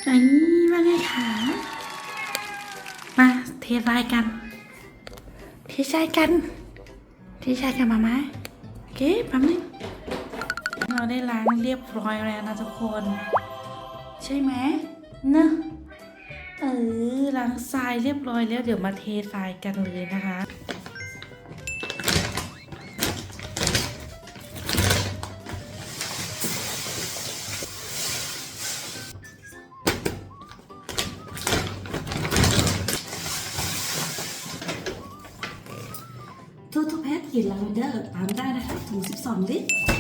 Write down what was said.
ไอ้ว่าไงคะมาเททรายกันเททรายกันมาไหมโอเคแป๊บนึงเราได้ล้างเรียบร้อยแล้วนะทุกคนใช่ไหมเนอะล้างทรายเรียบร้อยแล้วเดี๋ยวมาเททรายกันเลยนะคะทูทูแพทกลิ่นลาเวนเดอร์ตามได้นะคะถุง12 ลิตร